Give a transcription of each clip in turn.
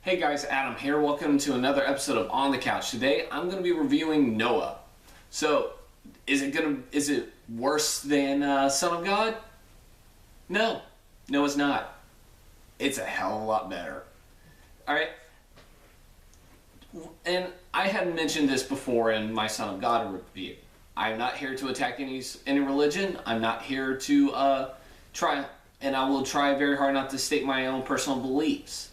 Hey guys, Adam here. Welcome to another episode of On the Couch. Today I'm going to be reviewing Noah. So, is it worse than Son of God? No, it's not. It's a hell of a lot better. All right. And I had mentioned this before in my Son of God review. I'm not here to attack any religion. I'm not here to try, and I will try very hard not to state my own personal beliefs.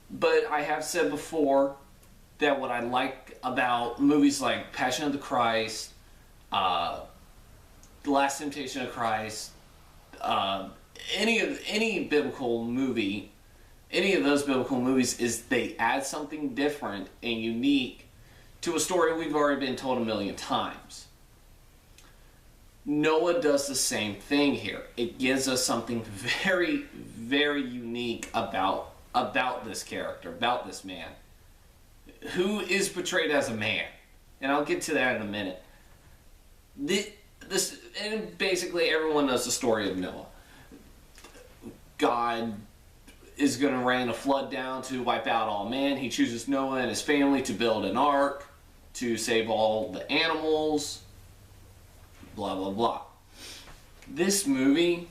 But I have said before that what I like about movies like Passion of the Christ, The Last Temptation of Christ, any biblical movie, any of those biblical movies, is they add something different and unique to a story we've already been told a million times. Noah does the same thing here. It gives us something very, very unique about this character, about this man, who is portrayed as a man. And I'll get to that in a minute. And basically everyone knows the story of Noah. God is going to rain a flood down to wipe out all man. He chooses Noah and his family to build an ark to save all the animals, blah, blah, blah. This movie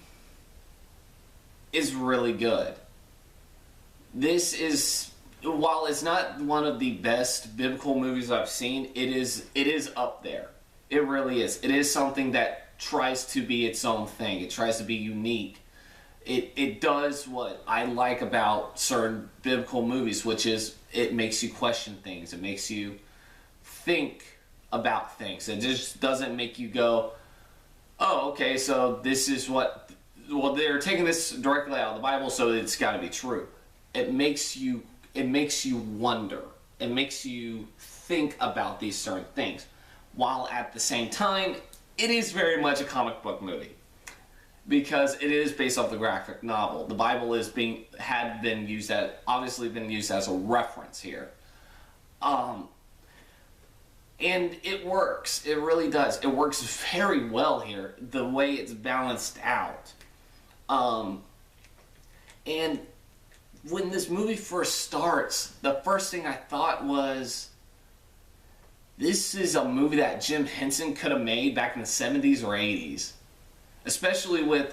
is really good. This is, while it's not one of the best biblical movies I've seen, it is up there. It really is. It is something that tries to be its own thing. It tries to be unique. It does what I like about certain biblical movies, which is it makes you question things. It makes you think about things. It just doesn't make you go, oh, okay, so this is what, well, they're taking this directly out of the Bible, so it's got to be true. It makes you wonder. It makes you think about these certain things, while at the same time it is very much a comic book movie, because it is based off the graphic novel. The Bible had been used as a reference here, and it works. It really does. It works very well here. The way it's balanced out, and when this movie first starts, the first thing I thought was, this is a movie that Jim Henson could have made back in the 70s or 80s. Especially with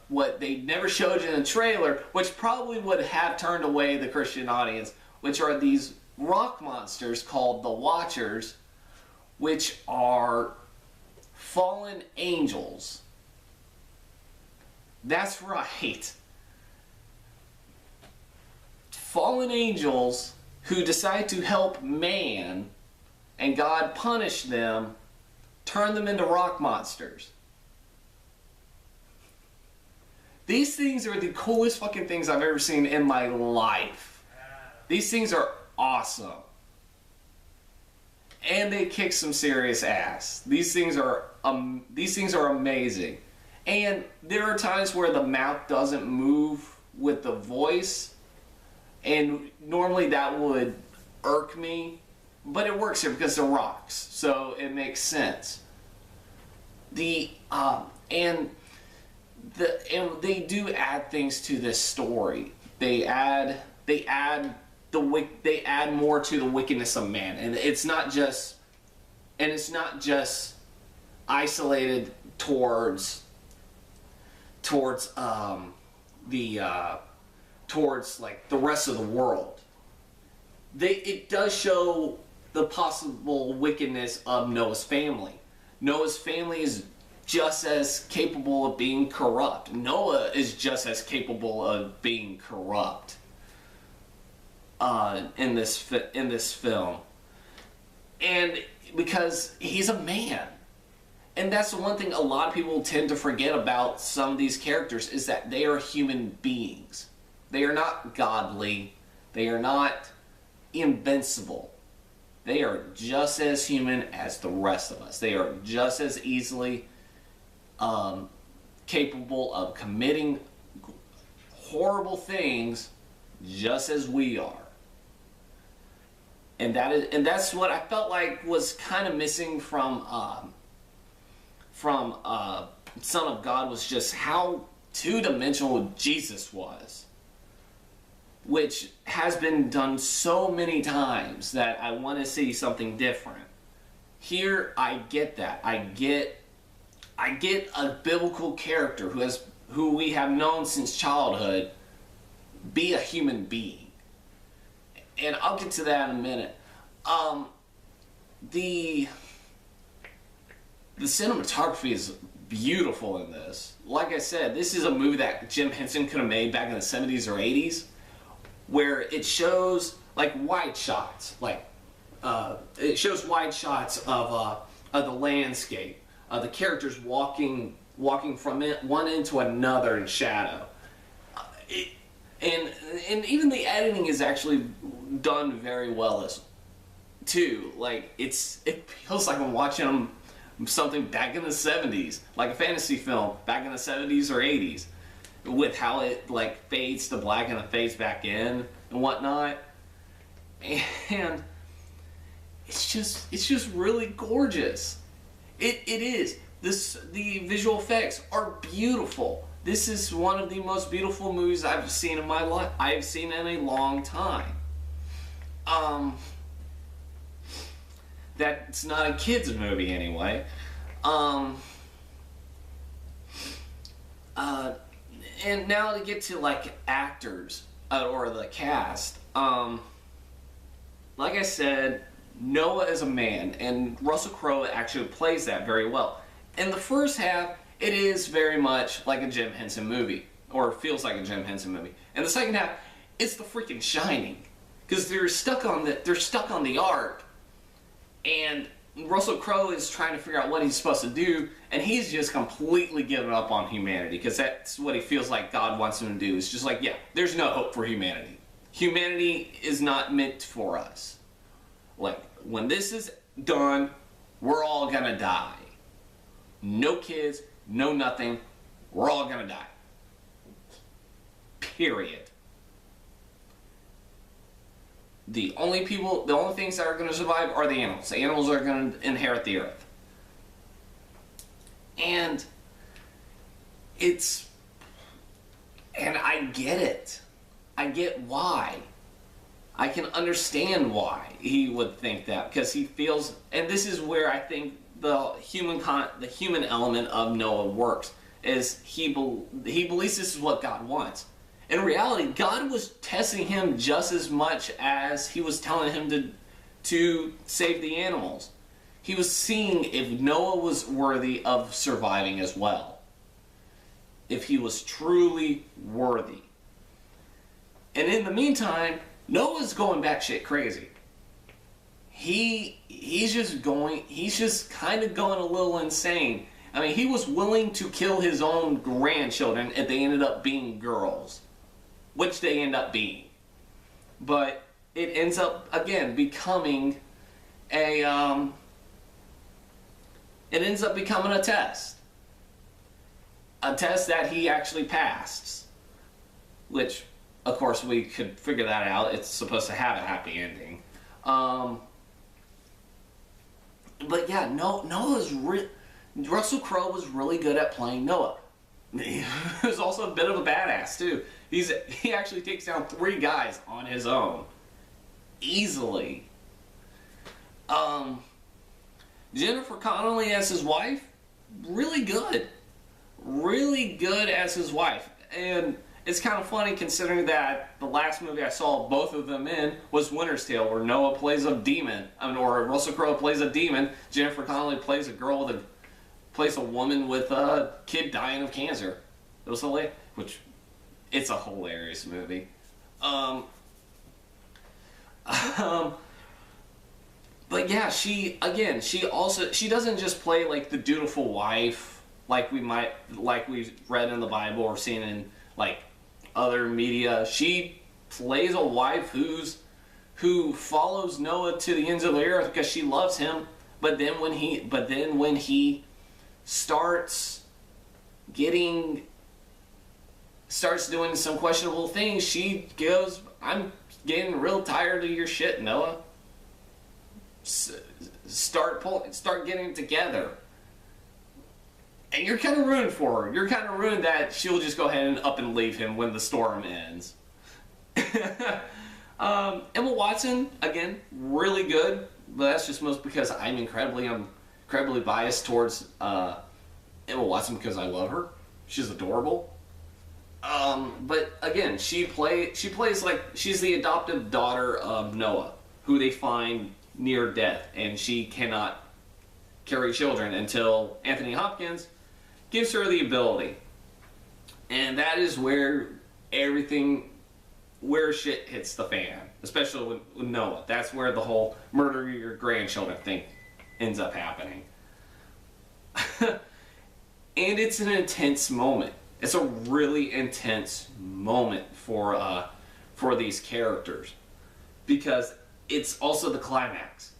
what they never showed you in the trailer, which probably would have turned away the Christian audience, which are these rock monsters called the Watchers, which are fallen angels. That's right. Fallen angels who decide to help man, and God punished them, turn them into rock monsters. These things are the coolest fucking things I've ever seen in my life. These things are awesome. And they kick some serious ass. These things are amazing. And there are times where the mouth doesn't move with the voice, and normally that would irk me, but it works here because they're rocks, so it makes sense. And they do add things to this story. They add more to the wickedness of man, and it's not just isolated towards like the rest of the world. It does show the possible wickedness of Noah's family. Noah's family is just as capable of being corrupt. Noah is just as capable of being corrupt in this film, and because he's a man. And that's the one thing a lot of people tend to forget about some of these characters, is that they are human beings. They are not godly. They are not invincible. They are just as human as the rest of us. They are just as easily capable of committing horrible things just as we are. And that's what I felt like was kind of missing from Son of God, was just how two-dimensional Jesus was. which has been done so many times that I want to see something different. Here, I get that. I get a biblical character who we have known since childhood be a human being. And I'll get to that in a minute. The cinematography is beautiful in this. Like I said, this is a movie that Jim Henson could have made back in the 70s or 80s, where it shows like wide shots, it shows wide shots of the landscape, the characters walking from one end to another in shadow. And even the editing is actually done very well too. Like it feels like I'm watching something back in the 70s, like a fantasy film back in the 70s or 80s, with how it like fades to black and it fades back in and whatnot. And it's just really gorgeous. It is. The visual effects are beautiful. This is one of the most beautiful movies I've seen in my life. I've seen in a long time. That's not a kid's movie anyway. And now to get to like actors or the cast. Like I said, Noah is a man, and Russell Crowe actually plays that very well. In the first half, it is very much like a Jim Henson movie, or feels like a Jim Henson movie. In the second half, it's the freaking Shining, because they're stuck on the ark, and Russell Crowe is trying to figure out what he's supposed to do, and he's just completely given up on humanity, because that's what he feels like God wants him to do. It's just like, yeah, there's no hope for humanity. Humanity is not meant for us. Like, when this is done, we're all gonna die. No kids, no nothing. We're all gonna die. Period. The only things that are gonna survive are the animals. The animals are gonna inherit the earth. And I get it. I get why. I can understand why he would think that, because he feels, and this is where I think the human element of Noah works, is he believes this is what God wants. In reality, God was testing him just as much as he was telling him to save the animals. He was seeing if Noah was worthy of surviving as well. If he was truly worthy. And in the meantime, Noah's going batshit crazy. He's just kind of going a little insane. I mean, he was willing to kill his own grandchildren if they ended up being girls, which they end up being. But it ends up again becoming a test. A test that he actually passed, which, of course, we could figure that out. It's supposed to have a happy ending. But yeah, Russell Crowe was really good at playing Noah. He was also a bit of a badass too. He actually takes down 3 guys on his own, easily. Jennifer Connelly as his wife, really good as his wife. And it's kind of funny considering that the last movie I saw both of them in was Winter's Tale, where Noah plays a demon, or Russell Crowe plays a demon. Jennifer Connelly plays a woman with a kid dying of cancer. It was hilarious, it's a hilarious movie. But yeah, she doesn't just play like the dutiful wife like we've read in the Bible or seen in like other media. She plays a wife who follows Noah to the ends of the earth because she loves him. But then when he starts doing some questionable things, she goes, "I'm getting real tired of your shit, Noah. Start getting it together." And you're kind of ruined for her. You're kind of ruined that she'll just go ahead and up and leave him when the storm ends. Emma Watson, again, really good, but that's just most because I'm incredibly biased towards Emma Watson because I love her. She's adorable. But again, she plays like she's the adoptive daughter of Noah, who they find near death, and she cannot carry children until Anthony Hopkins gives her the ability. And that is where shit hits the fan, especially with Noah. That's where the whole murder your grandchildren thing ends up happening. And it's an intense moment. It's a really intense moment for these characters because it's also the climax.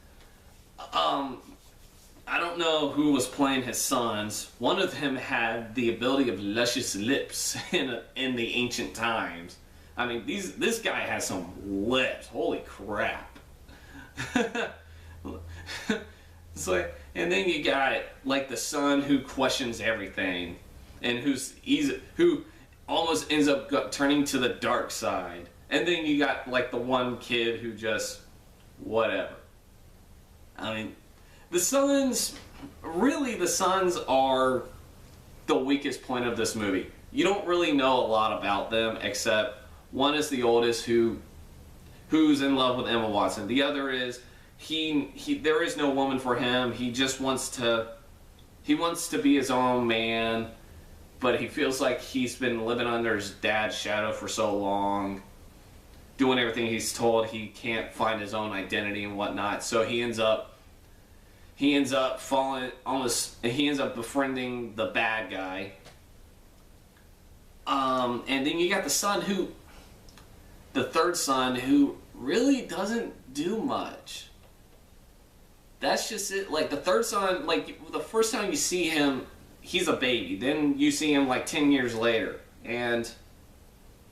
I don't know who was playing his sons. One of them had the ability of luscious lips in the ancient times. I mean, this guy has some lips. Holy crap! It's like, and then you got like the son who questions everything, and who almost ends up turning to the dark side. And then you got like the one kid who just whatever. I mean, the sons are the weakest point of this movie. You don't really know a lot about them except one is the oldest who's in love with Emma Watson. The other is there is no woman for him. He just wants to be his own man, but he feels like he's been living under his dad's shadow for so long, doing everything he's told. He can't find his own identity and whatnot, so he ends up befriending the bad guy. And then you got the third son who really doesn't do much. That's just it. Like the third son, like the first time you see him, he's a baby. Then you see him like 10 years later, and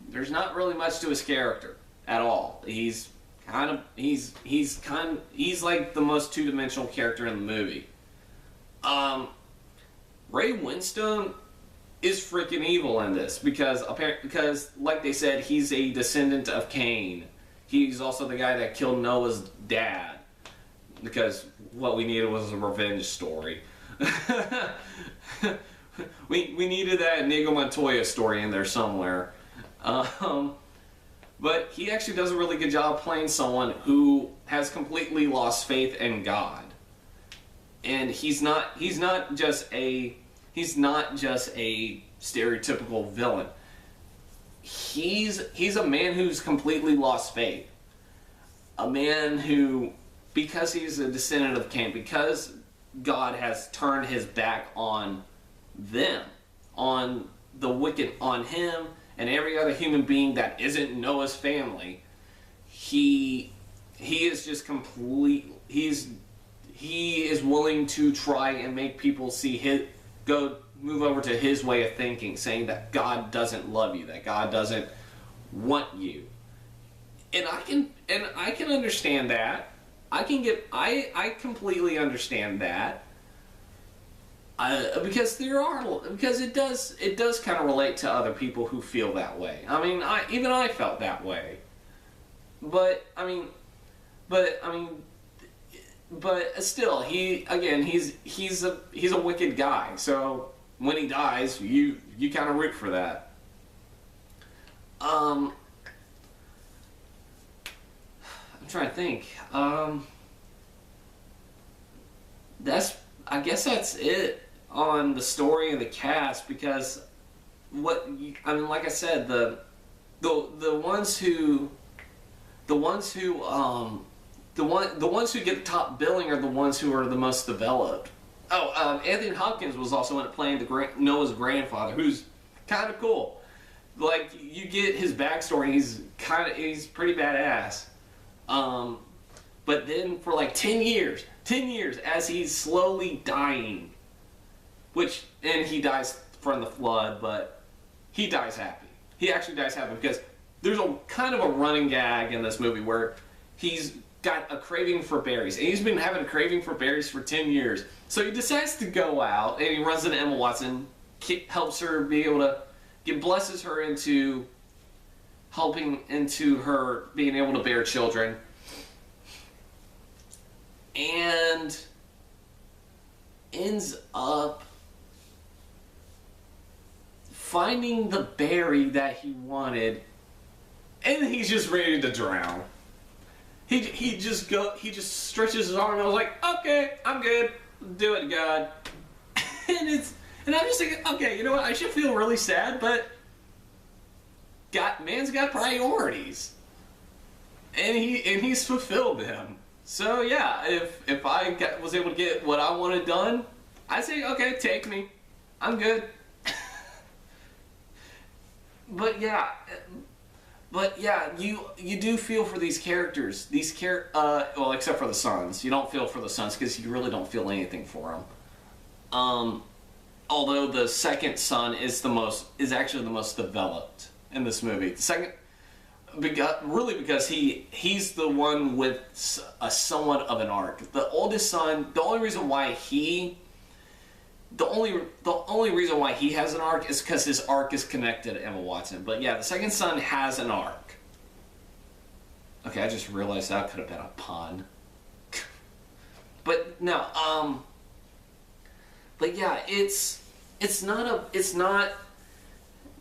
there's not really much to his character at all. He's like the most two-dimensional character in the movie. Ray Winstone is freaking evil in this because like they said, he's a descendant of Cain. He's also the guy that killed Noah's dad because what we needed was a revenge story. we needed that Inigo Montoya story in there somewhere. But he actually does a really good job playing someone who has completely lost faith in God. And he's not just a stereotypical villain. He's a man who's completely lost faith. A man who, because he's a descendant of Cain, because God has turned his back on them, on the wicked, on him and every other human being that isn't Noah's family, he is just he is willing to try and make people move over to his way of thinking, saying that God doesn't love you, that God doesn't want you. And I can understand that. I completely understand that. Because it does kind of relate to other people who feel that way. I mean, I felt that way. But still, he's a wicked guy. So when he dies, you kind of root for that. I'm trying to think. I guess that's it on the story and the cast, because like I said, the ones who get the top billing are the ones who are the most developed. Anthony Hopkins was also in it playing Noah's grandfather, who's kind of cool. Like, you get his backstory, he's pretty badass. But then for like 10 years, as he's slowly dying, and he dies from the flood, but he dies happy. He actually dies happy because there's a kind of a running gag in this movie where he's got a craving for berries, and he's been having a craving for berries for 10 years. So he decides to go out, and he runs into Emma Watson, helps her be able to, blesses her into helping into her being able to bear children. And ends up finding the berry that he wanted, and he's just ready to drown. He just stretches his arm, and I was like, okay, I'm good. Do it, God. and I'm just thinking, okay, you know what? I should feel really sad, but man's got priorities, and he's fulfilled them. So yeah, if I was able to get what I wanted done, I'd say, okay, take me. I'm good. But yeah, you do feel for these characters. Well, except for the sons. You don't feel for the sons because you really don't feel anything for them. Although the second son is actually the most developed in this movie. The second, because he's the one with a somewhat of an arc. The oldest son, the only reason why he has an arc is because his arc is connected to Emma Watson. But yeah, the second son has an arc. Okay, I just realized that could have been a pun. But no, but yeah, it's not.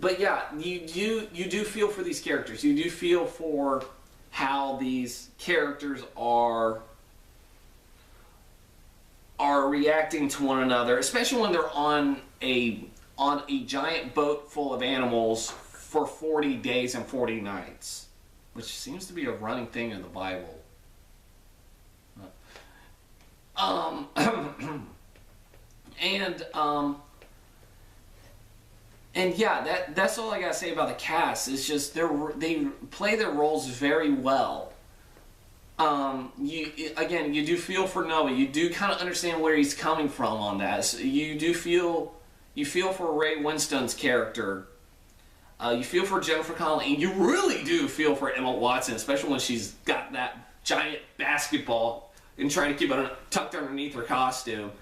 But yeah, you do feel for these characters. You do feel for how these characters are reacting to one another, especially when they're on a giant boat full of animals for 40 days and 40 nights, which seems to be a running thing in the Bible. And yeah, that's all I gotta say about the cast. It's just they play their roles very well. You do feel for Noah. You do kind of understand where he's coming from on that. So you feel for Ray Winstone's character. You feel for Jennifer Connelly, and you really do feel for Emma Watson, especially when she's got that giant basketball and trying to keep it tucked underneath her costume,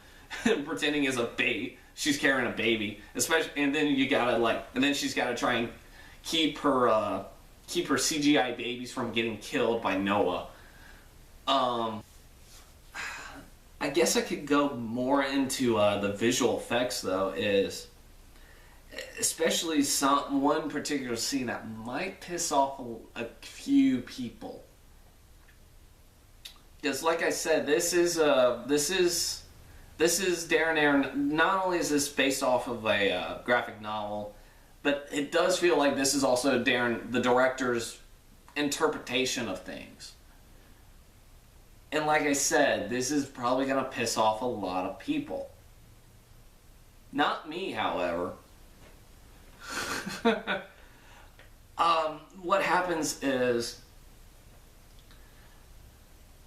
and pretending as she's carrying a baby. And then she's gotta try and keep her CGI babies from getting killed by Noah. I guess I could go more into the visual effects, though, especially one particular scene that might piss off a few people. Because, like I said, this is Darren Aron. Not only is this based off of a graphic novel, but it does feel like this is also the director's interpretation of things. And like I said, this is probably going to piss off a lot of people. Not me, however. What happens is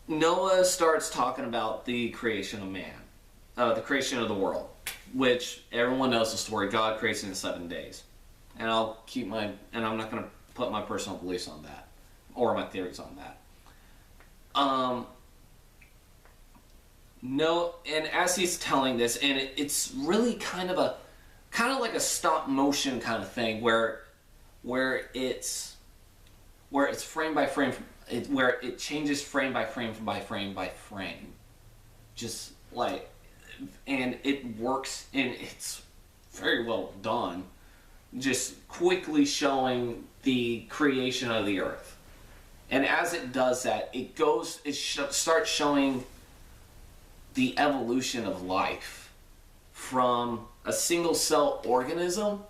Noah starts talking about the creation of man, the creation of the world, which everyone knows the story. God creates it in 7 days. And I'm not going to put my personal beliefs on that, or my theories on that. No, and as he's telling this, and it's really kind of like a stop motion kind of thing, where it's frame by frame, where it changes frame by frame by frame by frame, just like, and it works, and it's very well done, just quickly showing the creation of the earth. And as it does that, it starts showing the evolution of life from a single cell organism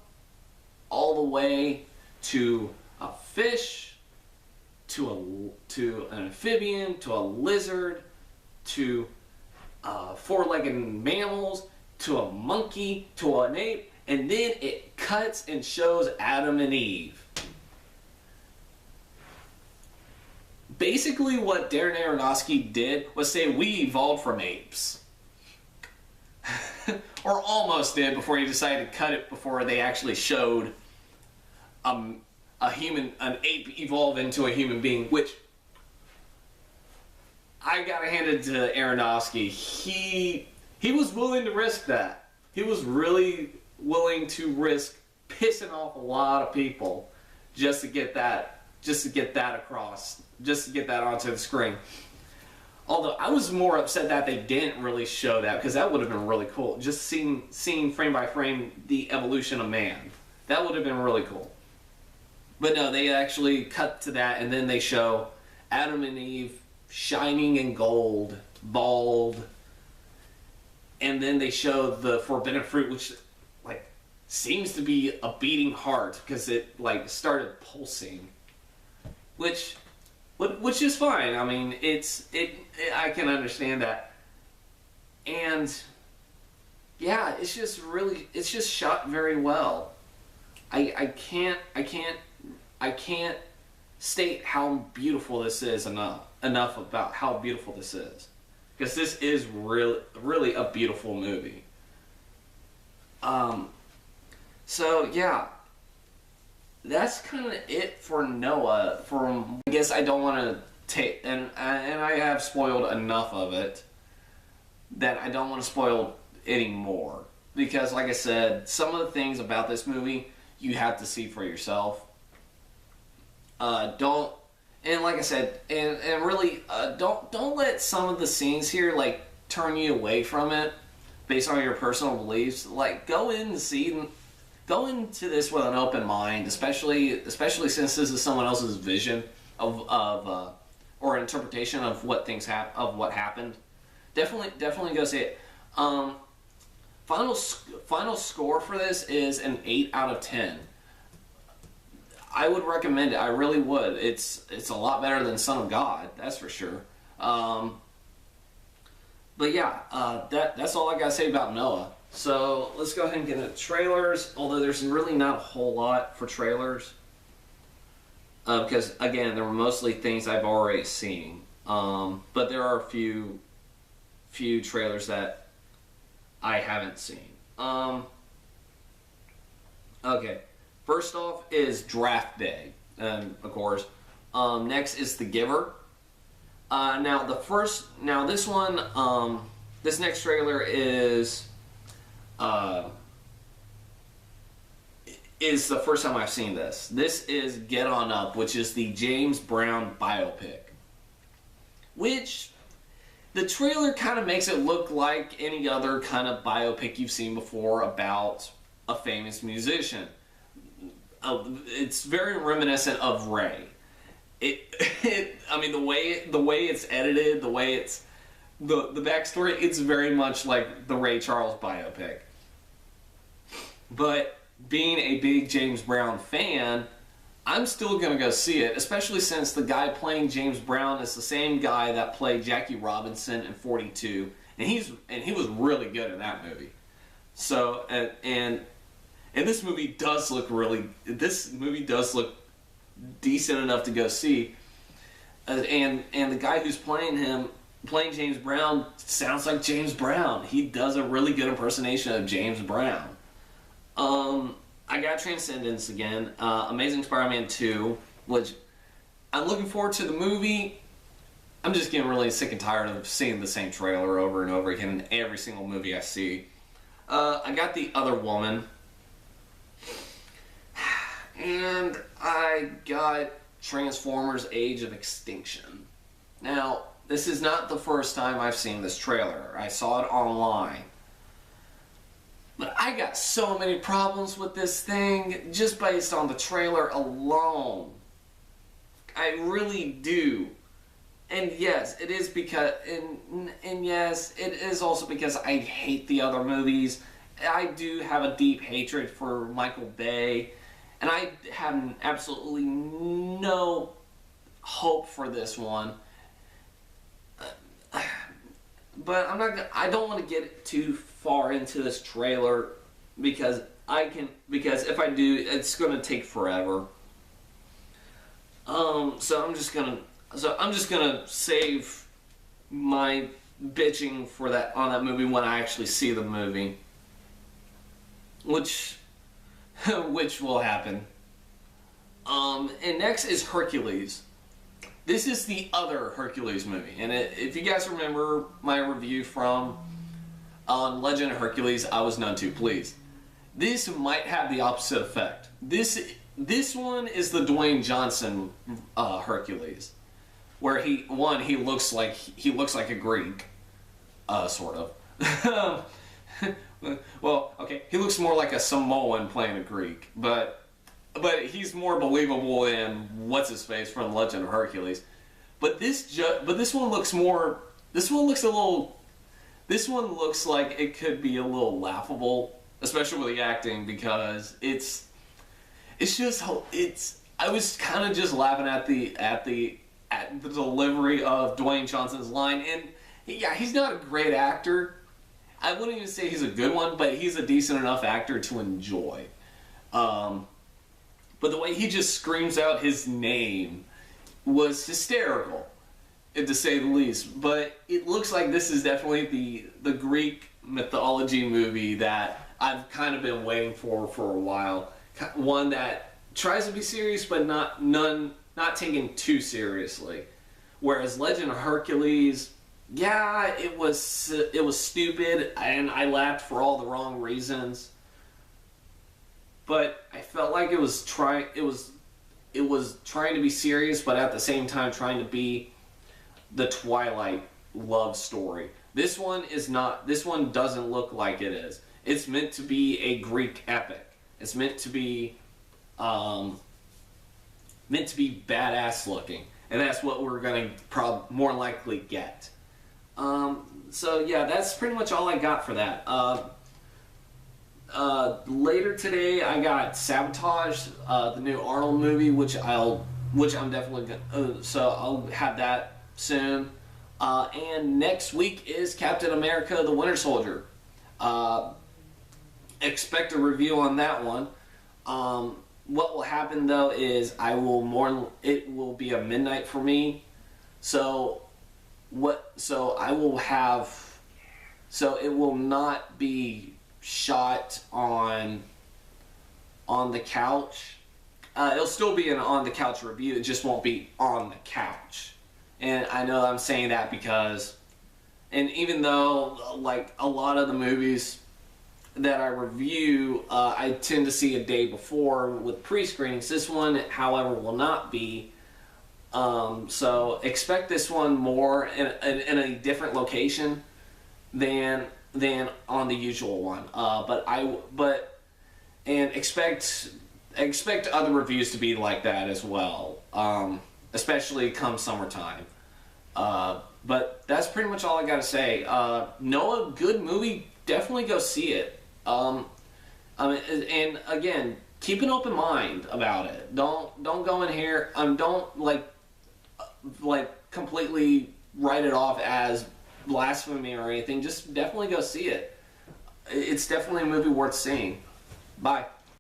all the way to a fish, to an amphibian, to a lizard, to four-legged mammals, to a monkey, to an ape, and then it cuts and shows Adam and Eve. Basically, what Darren Aronofsky did was say we evolved from apes. Or almost did, before he decided to cut it before they actually showed an ape evolve into a human being, which I gotta hand it to Aronofsky. He was willing to risk that. He was really willing to risk pissing off a lot of people just to get that just to get that across, just to get that onto the screen. Although I was more upset that they didn't really show that, because that would have been really cool. Just seeing frame by frame the evolution of man. That would have been really cool. But no, they actually cut to that, and then they show Adam and Eve shining in gold, bald, and then they show the forbidden fruit, which like seems to be a beating heart because it like started pulsing, which is fine. I mean, I can understand that, and yeah, it's just shot very well. I can't state how beautiful this is enough about how beautiful this is, because this is really a beautiful movie. So yeah, that's kind of it for Noah. I guess I don't want to take, and I have spoiled enough of it that I don't want to spoil anymore, because like I said, some of the things about this movie you have to see for yourself. And like I said, and really, don't let some of the scenes here like turn you away from it based on your personal beliefs. Like, go into this with an open mind, especially since this is someone else's vision of or interpretation of what what happened. Definitely go see it. Final score for this is an 8 out of 10. I would recommend it. I really would. It's a lot better than Son of God, that's for sure. But yeah, that's all I gotta say about Noah. So let's go ahead and get into trailers. Although there's really not a whole lot for trailers, because again, there were mostly things I've already seen. But there are a few trailers that I haven't seen. Okay. First off is Draft Day, of course. Next is The Giver. This next trailer is the first time I've seen this. This is Get On Up, which is the James Brown biopic. Which, the trailer kind of makes it look like any other kind of biopic you've seen before about a famous musician. It's very reminiscent of Ray. I mean, the way it's edited, the way it's the backstory, it's very much like the Ray Charles biopic. But being a big James Brown fan, I'm still gonna go see it, especially since the guy playing James Brown is the same guy that played Jackie Robinson in 42, and he was really good in that movie. So and this movie does look decent enough to go see. And the guy who's playing James Brown, sounds like James Brown. He does a really good impersonation of James Brown. I got Transcendence again. Amazing Spider-Man 2, which I'm looking forward to the movie. I'm just getting really sick and tired of seeing the same trailer over and over again in every single movie I see. I got The Other Woman. And I got Transformers Age of Extinction. Now, this is not the first time I've seen this trailer. I saw it online. But I got so many problems with this thing just based on the trailer alone. I really do. And yes, it is because, and yes, it is also because I hate the other movies. I do have a deep hatred for Michael Bay. And I have absolutely no hope for this one. But I don't want to get too far into this trailer because if I do, it's going to take forever. So I'm just gonna save my bitching for that on that movie when I actually see the movie, which will happen. And next is Hercules. This is the other Hercules movie, and if you guys remember my review on Legend of Hercules, I was none too pleased. This might have the opposite effect. This this one is the Dwayne Johnson Hercules, where he looks like a Greek, sort of. Well, okay, he looks more like a Samoan playing a Greek, but he's more believable than what's his face from Legend of Hercules. But this one looks more. This one looks a little. This one looks like it could be a little laughable, especially with the acting, because it's just I was kind of just laughing at the delivery of Dwayne Johnson's line, and yeah, he's not a great actor. I wouldn't even say he's a good one, but he's a decent enough actor to enjoy. But the way he just screams out his name was hysterical, to say the least. But it looks like this is definitely the Greek mythology movie that I've kind of been waiting for a while. One that tries to be serious, but not taken too seriously. Whereas Legend of Hercules, yeah, it was stupid, and I laughed for all the wrong reasons. But I felt like it was trying to be serious, but at the same time trying to be the Twilight love story. This one is not. This one doesn't look like it is. It's meant to be a Greek epic. It's meant to be badass looking, and that's what we're gonna more likely get. So yeah, that's pretty much all I got for that. Later today, I got Sabotage, the new Arnold movie, which I'm definitely gonna. So I'll have that soon. And next week is Captain America: The Winter Soldier. Expect a review on that one. What will happen though is it will be a midnight for me. So it will not be shot on the couch. It'll still be an on the couch review. It just won't be on the couch. And I know I'm saying that because, and even though like a lot of the movies that I review, I tend to see a day before with pre-screenings. This one, however, will not be. So expect this one more in a different location than on the usual one. And expect other reviews to be like that as well, especially come summertime. But that's pretty much all I gotta say. Noah, good movie. Definitely go see it. And again, keep an open mind about it. Don't go in here. Don't like completely write it off as blasphemy or anything. Just definitely go see it. It's definitely a movie worth seeing. Bye.